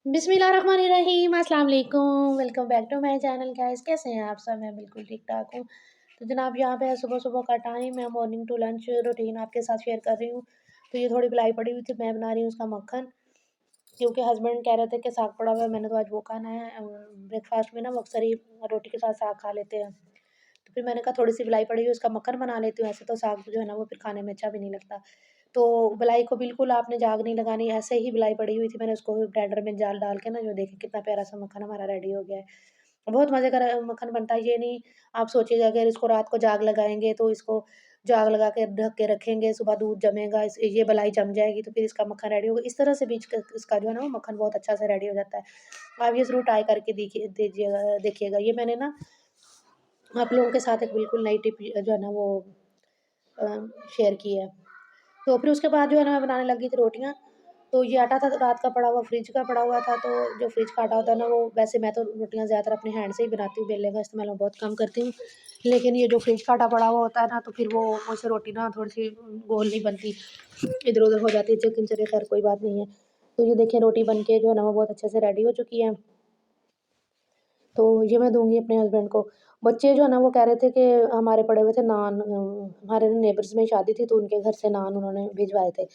बिस्मिल्लाहिर्रहमानिर्रहीम, अस्सलाम वालेकुम। Welcome back to my channel guys. कैसे हैं आप सब? मैं बिल्कुल ठीक-ठाक हूँ। तो जनाब यहाँ पे है सुबह-सुबह का टाइम है, मॉर्निंग टू लंच रूटीन आपके साथ शेयर कर रही हूँ। तो ये थोड़ी बिलाई पड़ी हुई थी, मैं बना रही हूँ उसका मक्खन, क्योंकि हस्बैंड कह रहे थे कि साग पड़ा हुआ है, मैंने तो आज वो खाना है। ब्रेकफ़ास्ट में ना वो अक्सर ही रोटी के साथ साग खा लेते हैं। तो फिर मैंने कहा थोड़ी-सी बिलाई पड़ी हुई है, उसका मक्खन बना लेती हूँ। ऐसे तो साग जो है ना वो फिर खाने में अच्छा भी नहीं लगता। तो बिलाई को बिल्कुल आपने जाग नहीं लगानी, ऐसे ही बिलाई पड़ी हुई थी, मैंने उसको ब्लेंडर में जाल डाल के ना जो देखिए कितना प्यारा-सा मक्खन हमारा रेडी हो गया है। बहुत मज़े का मक्खन बनता है, ये नहीं आप सोचिएगा अगर इसको रात को जाग लगाएँगे तो इसको जाग लगा के ढक के रखेंगे, सुबह दूध जमेगा, इस ये बिलाई जम जाएगी तो फिर इसका मक्खन रेडी होगा। इस तरह से बीच क इसका जो है ना वो मक्खन बहुत अच्छा से रेडी हो जाता है। आप ये ज़रूर ट्राई करके देखिएगा। ये मैंने ना आप लोगों के साथ एक बिल्कुल नई टिप जो है ना वो अ, शेयर की है। तो फिर उसके बाद जो है ना मैं बनाने लगी थी रोटियाँ। तो ये आटा था रात का पड़ा हुआ, फ्रिज का पड़ा हुआ था, तो जो फ्रिज का आटा होता है ना वो वैसे मैं तो रोटियाँ ज़्यादातर अपने हैंड से ही बनाती हूँ, बेलने का इस्तेमाल मैं बहुत कम करती हूँ। लेकिन ये जो फ्रिज का आटा पड़ा हुआ होता है ना तो फिर वो मुझसे रोटी ना थोड़ी-सी गोल नहीं बनती, इधर-उधर हो जाती है, लेकिन चलिए खैर कोई बात नहीं है। तो ये देखिए रोटी बन के जो है ना वो बहुत अच्छे से रेडी हो चुकी है। तो ये मैं दूँगी अपने हस्बैंड को। बच्चे जो है ना वो कह रहे थे कि हमारे पड़े हुए थे नान, हमारे नेबर्स में शादी थी तो उनके घर से नान उन्होंने भिजवाए थे।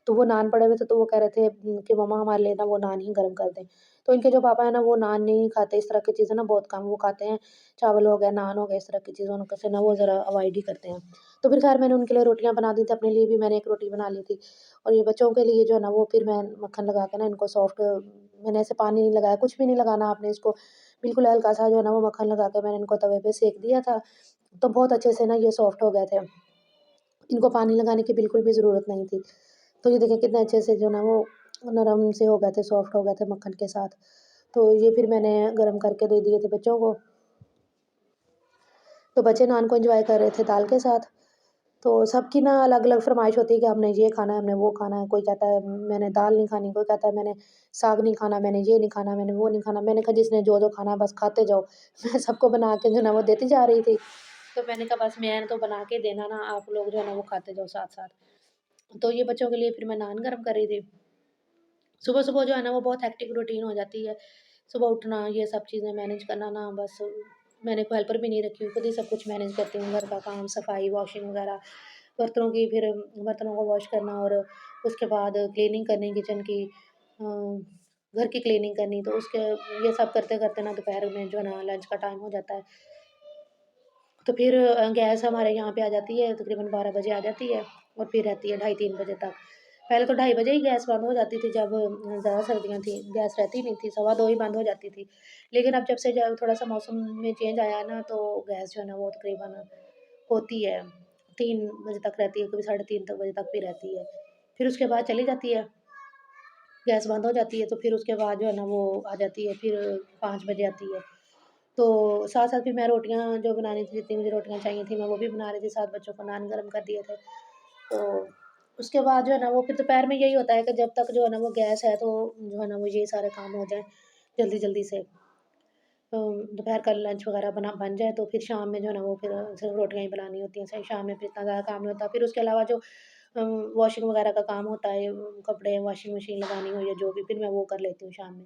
तो वो नान पड़े हुए थे तो वो कह रहे थे कि मम्मा हमारे लिए ना वो नान ही गरम कर दें। तो इनके जो पापा है ना वो नान नहीं खाते, इस तरह की चीज़ें ना बहुत कम वो खाते हैं। चावल हो गया, नान हो गया, इस तरह की चीज़ों उनका से ना वो ज़रा अवॉइड ही करते हैं। तो फिर ख़ैर मैंने उनके लिए रोटियाँ बना दी थी, अपने लिए भी मैंने एक रोटी बना ली थी। और ये बच्चों के लिए जो है ना वो फिर मैं मक्खन लगा के ना इनको सॉफ्ट, मैंने ऐसे पानी नहीं लगाया, कुछ भी नहीं लगाना आपने इसको, बिल्कुल हल्का-सा जो है ना वो मक्खन लगा के मैंने इनको तवे पे सेक दिया था, तो बहुत अच्छे से ना ये सॉफ्ट हो गए थे। इनको पानी लगाने की बिल्कुल भी ज़रूरत नहीं थी। तो ये देखिए कितने अच्छे से जो ना वो नरम से हो गए थे, सॉफ्ट हो गए थे मक्खन के साथ। तो ये फिर मैंने गरम करके दे दिए थे बच्चों को। तो बच्चे नान को एन्जॉय कर रहे थे दाल के साथ। तो सबकी ना अलग-अलग फ़रमाइश होती है कि हमने ये खाना है, हमने वो खाना है। कोई कहता है मैंने दाल नहीं खानी, कोई कहता है मैंने साग नहीं खाना, मैंने ये नहीं खाना, मैंने वो नहीं खाना। मैंने कहा जिसने जो-जो खाना है बस खाते जाओ। मैं सबको बना के जो है ना वो देती जा रही थी। तो मैंने कहा बस मैंने तो बना के देना ना, आप लोग जो है ना वो खाते जाओ साथ-साथ। तो ये बच्चों के लिए फिर मैं नान गरम कर रही थी। सुबह-सुबह जो है ना वो बहुत हेक्टिक रूटीन हो जाती है। सुबह उठना, ये सब चीज़ें मैनेज करना ना बस, मैंने कोई हेल्पर भी नहीं रखी हूँ, खुद ही सब कुछ मैनेज करती हूँ, घर का काम, सफाई, वॉशिंग वगैरह, बर्तनों की फिर बर्तनों को वॉश करना और उसके बाद क्लीनिंग करनी किचन की, घर की क्लीनिंग करनी, तो उसके ये सब करते-करते ना दोपहर में जो है ना लंच का टाइम हो जाता है। तो फिर गैस हमारे यहाँ पे आ जाती है तकरीबन 12 बजे आ जाती है और फिर रहती है ढाई 3 बजे तक। पहले तो ढाई बजे ही गैस बंद हो जाती थी जब ज़्यादा सर्दियाँ थी, गैस रहती नहीं थी, सवा 2 ही बंद हो जाती थी। लेकिन अब जब से जब थोड़ा-सा मौसम में चेंज आया है ना तो गैस जो है ना वो तकरीबन होती है, 3 बजे तक रहती है, कभी साढ़े 3 तक बजे तक भी रहती है। फिर उसके बाद चली जाती है, गैस बंद हो जाती है तो फिर उसके बाद जो है ना वो आ जाती है, फिर 5 बजे आती है। तो साथ-साथ फिर मैं रोटियाँ जो बनानी थी, जितनी मुझे रोटियाँ चाहिए थी, मैं वो भी बना रही थी, साथ बच्चों को नान गरम कर दिए थे। तो उसके बाद जो है ना, वो फिर दोपहर में यही होता है कि जब तक जो है ना, वो गैस है, तो जो है ना, वो ये सारे काम हो जाएँ जल्दी-जल्दी से। दोपहर का लंच वगैरह बन जाए, तो फिर शाम में जो है ना, वो फिर सिर्फ़ रोटियाँ ही बनानी होती हैं। शाम में फिर इतना ज़्यादा काम नहीं होता। फिर उसके अलावा जो वॉशिंग वगैरह का काम होता है, कपड़े वॉशिंग मशीन लगानी हो या जो भी, फिर मैं वो कर लेती हूँ शाम में।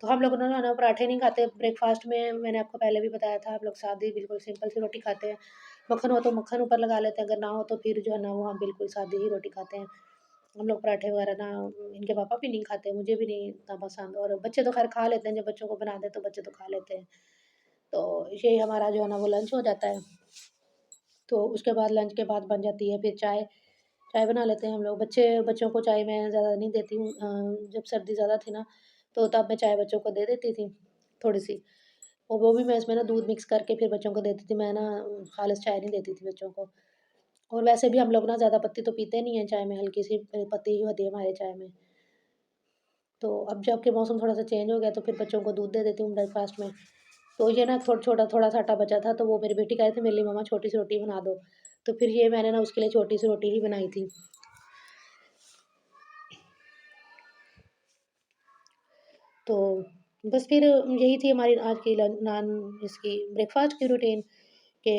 तो हम लोग ना पराठे नहीं खाते ब्रेकफ़ास्ट में, मैंने आपको पहले भी बताया था, हम लोग सादी बिल्कुल सिंपल सी रोटी खाते हैं। मक्खन हो तो मक्खन ऊपर लगा लेते हैं, अगर ना हो तो फिर जो है ना वो हम बिल्कुल सादी ही रोटी खाते हैं। हम लोग पराठे वगैरह ना, इनके पापा भी नहीं खाते, मुझे भी नहीं इतना पसंद, और बच्चे तो ख़ैर खा लेते हैं, जब बच्चों को बना दें तो बच्चे तो खा लेते हैं। तो यही हमारा जो है ना वो लंच हो जाता है। तो उसके बाद लंच के बाद बन जाती है फिर चाय, चाय बना लेते हैं हम लोग। बच्चों को चाय मैं ज़्यादा नहीं देती हूँ, जब सर्दी ज़्यादा थी ना, तो तब मैं चाय बच्चों को दे देती थी, थोड़ी-सी। और वो भी मैं इसमें ना दूध मिक्स करके फिर बच्चों को देती थी, मैं ना ख़ालिस चाय नहीं देती थी बच्चों को। और वैसे भी हम लोग ना ज़्यादा पत्ती तो पीते नहीं हैं चाय में, हल्की-सी पत्ती ही होती है हमारे चाय में। तो अब जबकि मौसम थोड़ा-सा चेंज हो गया, तो फिर बच्चों को दूध दे देती हूँ ब्रेकफ़ास्ट में। तो ये ना थोड़ा-सा आटा बचा था, तो वो मेरी बेटी कह रही थी मेरे लिए मम्मा छोटी-सी रोटी बना दो। तो फिर ये मैंने ना उसके लिए छोटी-सी रोटी ही बनाई थी। तो बस फिर यही थी हमारी आज की इसकी ब्रेकफ़ास्ट की रूटीन कि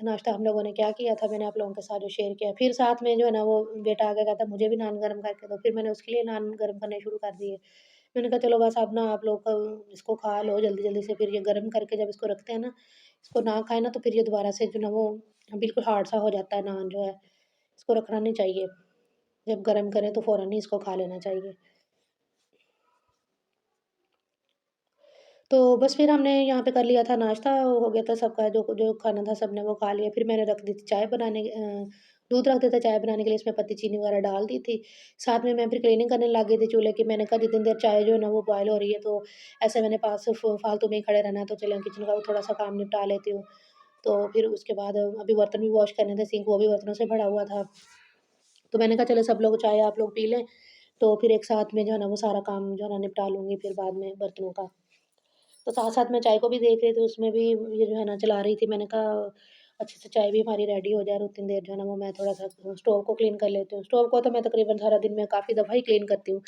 नाश्ता हम लोगों ने क्या किया था, मैंने आप लोगों के साथ जो शेयर किया। फिर साथ में जो है ना वो बेटा आ गया, कहता मुझे भी नान गरम करके दो, फिर मैंने उसके लिए नान गरम करने शुरू कर दिए। मैंने कहा चलो बस अब ना आप लोग इसको खा लो जल्दी जल्दी से। फिर ये गर्म करके जब इसको रखते हैं ना, इसको ना खाएं ना तो फिर ये दोबारा से जो ना वो बिल्कुल हार्ड सा हो जाता है नान जो है। इसको रखना नहीं चाहिए, जब गर्म करें तो फ़ौरन ही इसको खा लेना चाहिए। तो बस फिर हमने यहाँ पे कर लिया था नाश्ता, हो गया था सबका, जो जो खाना था सबने वो खा लिया। फिर मैंने रख दी थी चाय बनाने, दूध रख दिया था चाय बनाने के लिए, इसमें पत्ती चीनी वगैरह डाल दी थी। साथ में मैं फिर क्लीनिंग करने लग गई थी चूल्हे की। मैंने कहा जितनी देर चाय जो है ना वो बॉयल हो रही है, तो ऐसे मैंने पास फालतू में ही खड़े रहना है, तो चलो किचन का थोड़ा सा काम निपटा लेती हूँ। तो फिर उसके बाद अभी बर्तन भी वॉश करने थे, सिंक वो भी बर्तनों से भरा हुआ था। तो मैंने कहा चलो सब लोग चाय आप लोग पी लें, तो फिर एक साथ में जो है ना वो सारा काम जो है ना निपटा लूँगी फिर बाद में बर्तनों का। तो साथ-साथ मैं चाय को भी देख रही थी, उसमें भी ये जो है ना चला रही थी। मैंने कहा अच्छे से चाय भी हमारी रेडी हो जाए और उतनी देर जो है ना वो मैं थोड़ा-सा स्टोव को क्लीन कर लेती हूँ। स्टोव को तो मैं तकरीबन सारा दिन में काफ़ी दफ़ा ही क्लीन करती हूँ।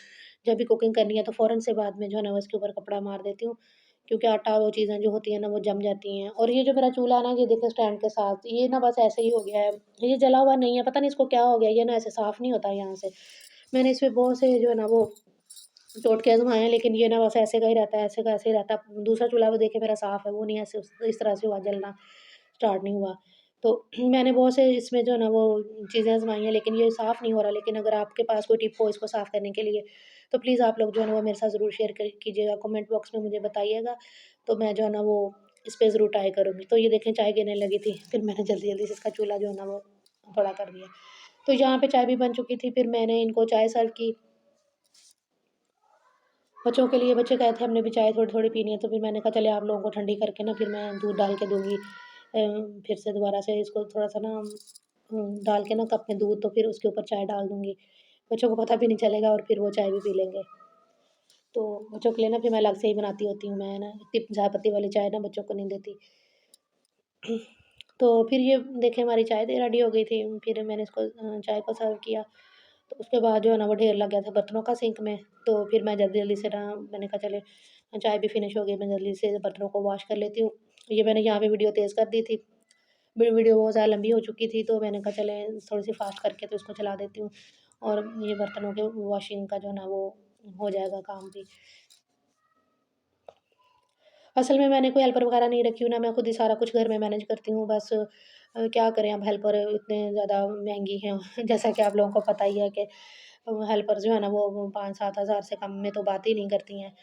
जब भी कुकिंग करनी है तो फ़ौरन से बाद में जो है ना वो इसके ऊपर कपड़ा मार देती हूँ, क्योंकि आटा वो चीज़ें जो होती हैं ना वो जम जाती हैं। और ये जो मेरा चूल्हा है ना, ये देखिए स्टैंड के साथ, ये ना बस ऐसे ही हो गया है। ये जला हुआ नहीं है, पता नहीं इसको क्या हो गया, ये ना ऐसे साफ़ नहीं होता यहाँ से। मैंने इसमें बहुत से जो है ना वो टोटके आज़माए हैं, लेकिन ये ना बस ऐसे का ही रहता है, ऐसे का ऐसे ही रहता है। दूसरा चूल्हा वो देखिए मेरा साफ़ है, वो नहीं ऐसे इस तरह से हुआ, जलना स्टार्ट नहीं हुआ। तो मैंने बहुत से इसमें जो है ना वो चीज़ें आज़माई हैं, लेकिन ये साफ़ नहीं हो रहा। लेकिन अगर आपके पास कोई टिप हो इसको साफ़ करने के लिए, तो प्लीज़ आप लोग जो है ना वो मेरे साथ ज़रूर शेयर कीजिएगा, कमेंट बॉक्स में मुझे बताइएगा, तो मैं जो है ना वो इस पे ज़रूर ट्राई करूँगी। तो ये देखें चाय गिरने लगी थी, फिर मैंने जल्दी-जल्दी से इसका चूल्हा जो है ना वो बड़ा कर दिया। तो यहाँ पे चाय भी बन चुकी थी, फिर मैंने इनको चाय सर्व की। बच्चों के लिए, बच्चे कहे थे हमने भी चाय थोड़ी-थोड़ी पीनी है, तो फिर मैंने कहा चलिए आप लोगों को ठंडी करके ना फिर मैं दूध डाल के दूँगी। फिर से दोबारा से इसको थोड़ा-सा ना डाल के ना कप में दूध, तो फिर उसके ऊपर चाय डाल दूँगी। बच्चों को पता भी नहीं चलेगा और फिर वो चाय भी पी लेंगे। तो बच्चों के लिए ना फिर मैं अलग से ही बनाती होती हूँ, मैं ना टिप चाय पत्ती वाली चाय ना बच्चों को नहीं देती। तो फिर ये देखिए हमारी चाय तो रेडी हो गई थी, फिर मैंने इसको चाय को सर्व किया। तो उसके बाद जो है ना वो ढेर लग गया था बर्तनों का सिंक में, तो फिर मैं जल्दी-जल्दी से ना मैंने कहा चले चाय भी फिनिश हो गई, मैं जल्दी से बर्तनों को वॉश कर लेती हूँ। ये मैंने यहाँ पे वीडियो तेज़ कर दी थी, वीडियो बहुत ज़्यादा लंबी हो चुकी थी, तो मैंने कहा चले थोड़ी-सी फ़ास्ट करके तो इसको चला देती हूँ, और ये बर्तनों के वॉशिंग का जो है ना वो हो जाएगा काम भी। असल में मैंने कोई हेल्पर वगैरह नहीं रखी हूँ ना, मैं खुद ही सारा कुछ घर में मैनेज करती हूँ बस। क्या करें, अब हेल्पर इतने ज़्यादा महँगी हैं जैसा कि आप लोगों को पता ही है कि हेल्पर जो है ना वो 5-7 हज़ार से कम में तो बात ही नहीं करती हैं।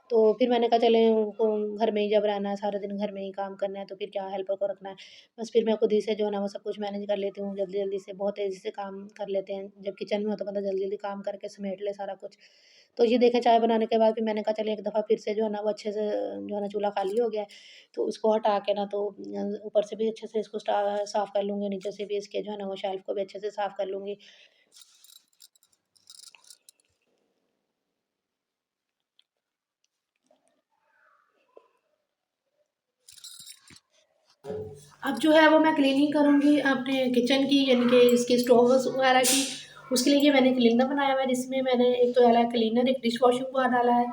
तो फिर मैंने कहा चले घर में ही जब रहना है, सारा दिन घर में ही काम करना है, तो फिर क्या हेल्पर को रखना है। बस फिर मैं खुद ही से जो है ना वो सब कुछ मैनेज कर लेती हूँ, जल्दी-जल्दी से बहुत तेज़ी से काम कर लेते हैं। जब किचन में हो तो बंदा जल्दी-जल्दी काम करके समेट ले सारा कुछ। तो ये देखें चाय बनाने के बाद फिर मैंने कहा चलिए एक दफ़ा फिर से जो है ना वो अच्छे से जो है ना चूल्हा खाली हो गया है, तो उसको हटा के ना तो ऊपर से भी अच्छे से इसको साफ़ कर लूँगी, नीचे से भी इसके जो है ना वो शेल्फ़ को भी अच्छे से साफ़ कर लूँगी। अब जो है वो मैं क्लीनिंग करूँगी अपने किचन की, यानी कि इसकी स्टोव्स वगैरह की। उसके लिए ये मैंने क्लीनर बनाया हुआ है, जिसमें मैंने एक तो डाला है क्लीनर, एक डिश वॉशिंग बार डाला है,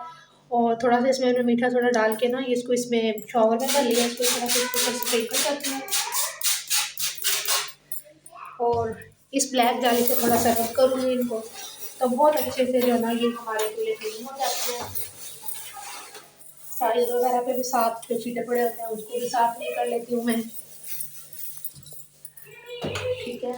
और थोड़ा-सा इसमें मैंने मीठा सोडा डाल के ना इसको इसमें शॉवर में कर लिया, इसको थोड़ा-सा इसके ऊपर से स्प्रिंकल करती हूँ, और इस ब्लैक जाली से थोड़ा-सा रब करूँगी इनको, तो बहुत अच्छे से जो है ना ये हमारे चूल्हे क्लीन हो जाते हैं। साइड वगैरह पे भी साफ जो छींटे पड़े होते हैं उसको भी साफ नहीं कर लेती हूँ मैं। ठीक है।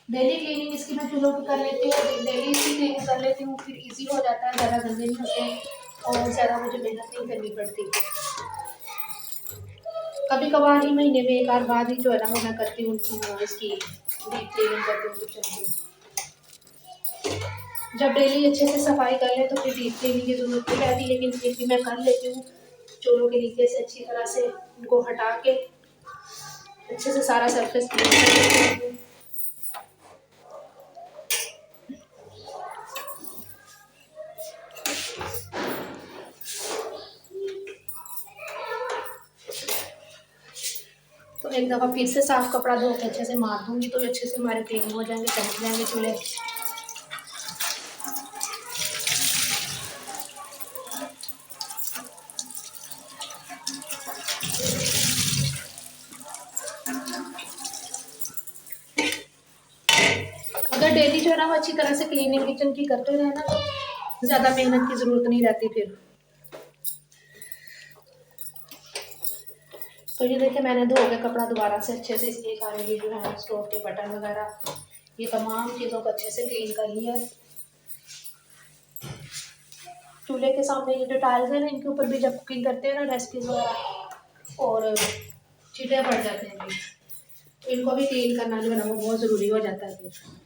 डेली क्लीनिंग इसकी मैं चूल्हों की कर लेती हूँ, डेली इसकी क्लीनिंग कर लेती हूँ, फिर ईज़ी हो जाता है, ज़्यादा गंदे नहीं होते और ज़्यादा मुझे मेहनत नहीं करनी पड़ती। कभी-कभार ही महीने में 1 आध बार ही जो है ना वो मैं करती हूँ इसकी डीप क्लीनिंग करती हूँ किचन की। जब डेली अच्छे से सफाई कर लें तो फिर डीप क्लीनिंग की ज़रूरत नहीं रहती, लेकिन फिर भी मैं कर लेती हूँ। चूल्हों के नीचे से अच्छी तरह से इनको हटा के अच्छे से सारा सरफेस क्लीन कर लेती हूँ। तो एक दफ़ा फिर से साफ कपड़ा धो के अच्छे से मार दूँगी, तो ये अच्छे से हमारे क्लीन हो जाएँगे, चमक जाएँगे चूल्हे। अगर डेली जो है ना वो अच्छी तरह से क्लीनिंग किचन की करते रहे ना तो ज़्यादा मेहनत की ज़रूरत नहीं रहती फिर। तो ये देखिए मैंने धो के कपड़ा दोबारा से अच्छे से इसलिए सारे ये जो है स्टोव के बटन वगैरह ये तमाम चीज़ों को अच्छे से क्लीन कर लिया है। चूल्हे के सामने ये जो टाइल्स है ना इनके ऊपर भी जब कुकिंग करते हैं ना रेसिपीज वगैरह और छींटे पड़ जाते हैं फिर इनको भी क्लीन करना जो है ना वो बहुत ज़रूरी हो जाता है फिर।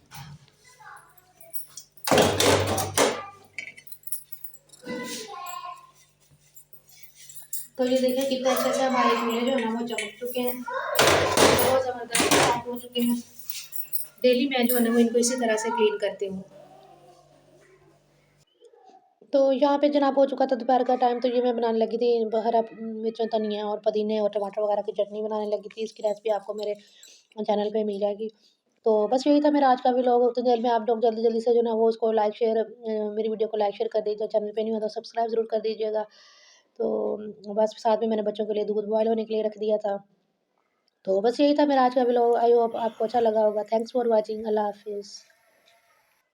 तो ये देखिए कितने अच्छे से हमारे चूल्हे जो है ना वो चमक चुके हैं, बहुत ज़बरदस्त साफ हो चुके हैं। डेली मैं जो है ना वो इनको इसी तरह से क्लीन करती हूँ। तो यहाँ पे जनाब हो चुका था दोपहर का टाइम, तो ये मैं बनाने लगी थी हरा मिर्च धनिया और पुदीने और टमाटर वगैरह की चटनी बनाने लगी थी। इसकी रेसिपी आपको मेरे चैनल पे मिल जाएगी। तो बस यही था मेरा आज का व्लॉग। उतनी देर में आप लोग जल्दी-जल्दी से जो ना वो उसको लाइक शेयर मेरी वीडियो को लाइक शेयर कर दीजिए। चैनल पे नहीं हो तो सब्सक्राइब ज़रूर कर दीजिएगा। तो बस साथ में मैंने बच्चों के लिए दूध बॉयल होने के लिए रख दिया था। तो बस यही था मेरा आज का व्लॉग। आई होप आपको अच्छा लगा होगा। Thanks for watching. अल्लाह हाफ़िज़।